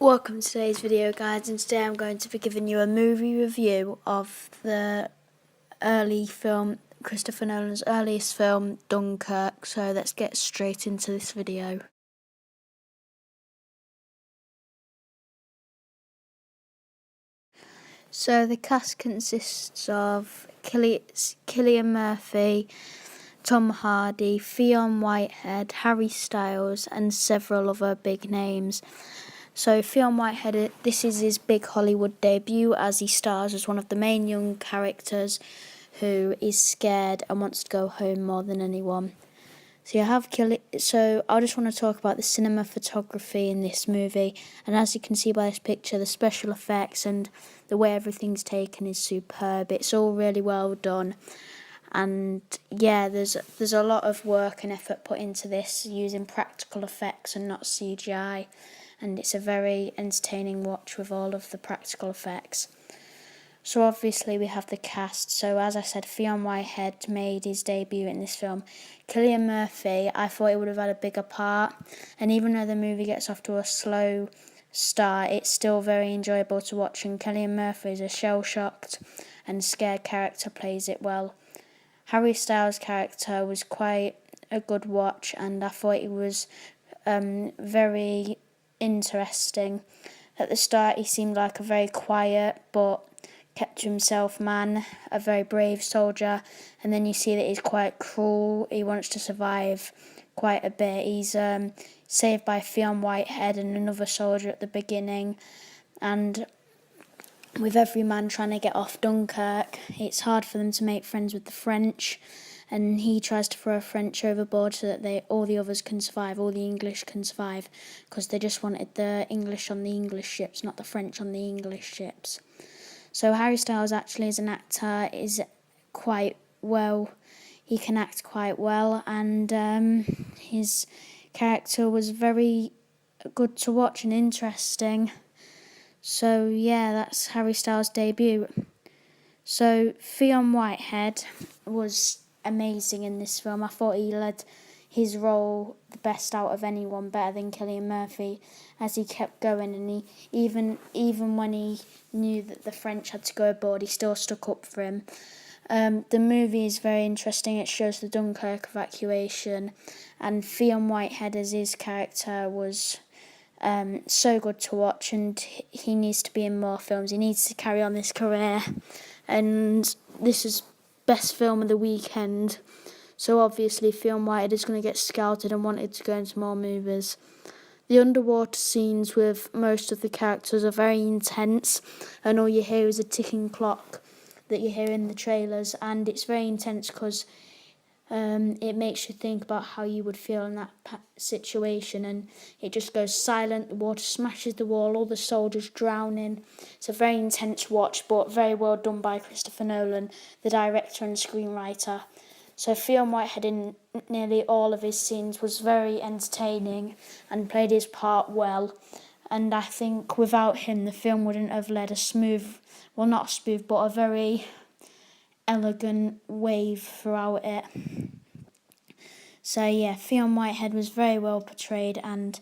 Welcome to today's video, guys, and today I'm going to be giving you a movie review of the early film, Christopher Nolan's earliest film, Dunkirk. So let's get straight into this video. So the cast consists of Cillian Murphy, Tom Hardy, Fionn Whitehead, Harry Styles, and several other big names. So Fionn Whitehead, this is his big Hollywood debut as he stars as one of the main young characters who is scared and wants to go home more than anyone. So I just want to talk about the cinematography in this movie, and as you can see by this picture, the special effects and the way everything's taken is superb. It's all really well done. And yeah, there's a lot of work and effort put into this using practical effects and not CGI, and it's a very entertaining watch with all of the practical effects. So obviously we have the cast. So as I said, Fionn Whitehead made his debut in this film. Cillian Murphy, I thought he would have had a bigger part, and even though the movie gets off to a slow start, it's still very enjoyable to watch, and Cillian Murphy is a shell-shocked and scared character, plays it well. Harry Styles' character was quite a good watch, and I thought he was very interesting. At the start, he seemed like a very quiet but kept to himself man, a very brave soldier, and then you see that he's quite cruel. He wants to survive quite a bit. He's saved by Fionn Whitehead and another soldier at the beginning, and with every man trying to get off Dunkirk, it's hard for them to make friends with the French, and he tries to throw French overboard so that all the others can survive, all the English can survive, because they just wanted the English on the English ships, not the French on the English ships. So Harry Styles actually as an actor is quite well, he can act quite well, and his character was very good to watch and interesting. So yeah, that's Harry Styles' debut. So Fionn Whitehead was amazing in this film. I thought he led his role the best out of anyone, better than Cillian Murphy, as he kept going, and he even when he knew that the French had to go aboard, he still stuck up for him. The movie is very interesting. It shows the Dunkirk evacuation, and Fionn Whitehead as his character was so good to watch, and he needs to be in more films. He needs to carry on this career, and this is best film of the weekend. So obviously Fionn Whitehead is going to get scouted and wanted to go into more movies. The underwater scenes with most of the characters are very intense, and all you hear is a ticking clock that you hear in the trailers, and it's very intense because it makes you think about how you would feel in that situation, and it just goes silent, the water smashes the wall, all the soldiers drowning. It's a very intense watch, but very well done by Christopher Nolan, the director and screenwriter. So Fionn Whitehead in nearly all of his scenes was very entertaining and played his part well, and I think without him the film wouldn't have led not smooth, but a very elegant wave throughout it. So yeah, Fionn Whitehead was very well portrayed, and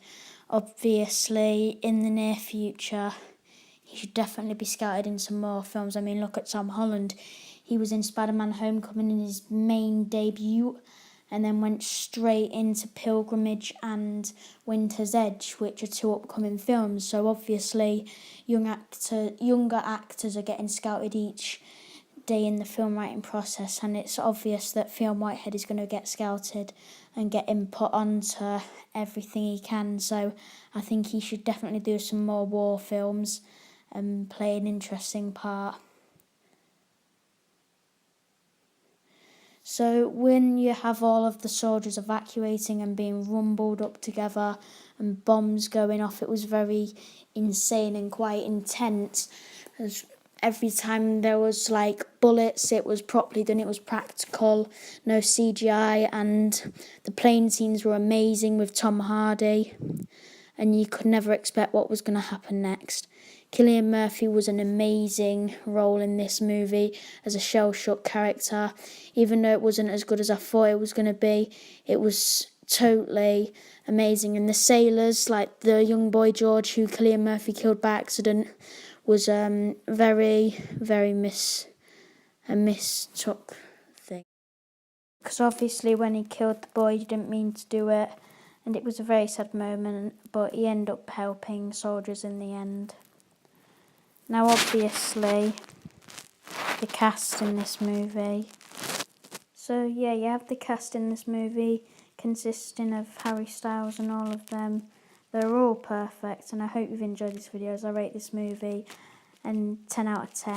obviously in the near future he should definitely be scouted in some more films. I mean, look at Tom Holland. He was in Spider-Man Homecoming in his main debut, and then went straight into Pilgrimage and Winter's Edge, which are two upcoming films. So obviously younger actors are getting scouted each day in the film writing process, and it's obvious that Fionn Whitehead is going to get scouted and get input onto everything he can. So I think he should definitely do some more war films and play an interesting part. So when you have all of the soldiers evacuating and being rumbled up together and bombs going off, it was very insane and quite intense. Every time there was like bullets, it was properly done, it was practical, no CGI, and the plane scenes were amazing with Tom Hardy, and you could never expect what was going to happen next. Cillian Murphy was an amazing role in this movie as a shell-shocked character. Even though it wasn't as good as I thought it was going to be, it was totally amazing. And the sailors, like the young boy George, who Cillian Murphy killed by accident, was very, very mistook thing. Because obviously when he killed the boy, he didn't mean to do it, and it was a very sad moment, but he ended up helping soldiers in the end. Now obviously, the cast in this movie. So yeah, you have the cast in this movie consisting of Harry Styles and all of them. They're all perfect, and I hope you've enjoyed this video as I rate this movie and 10 out of 10.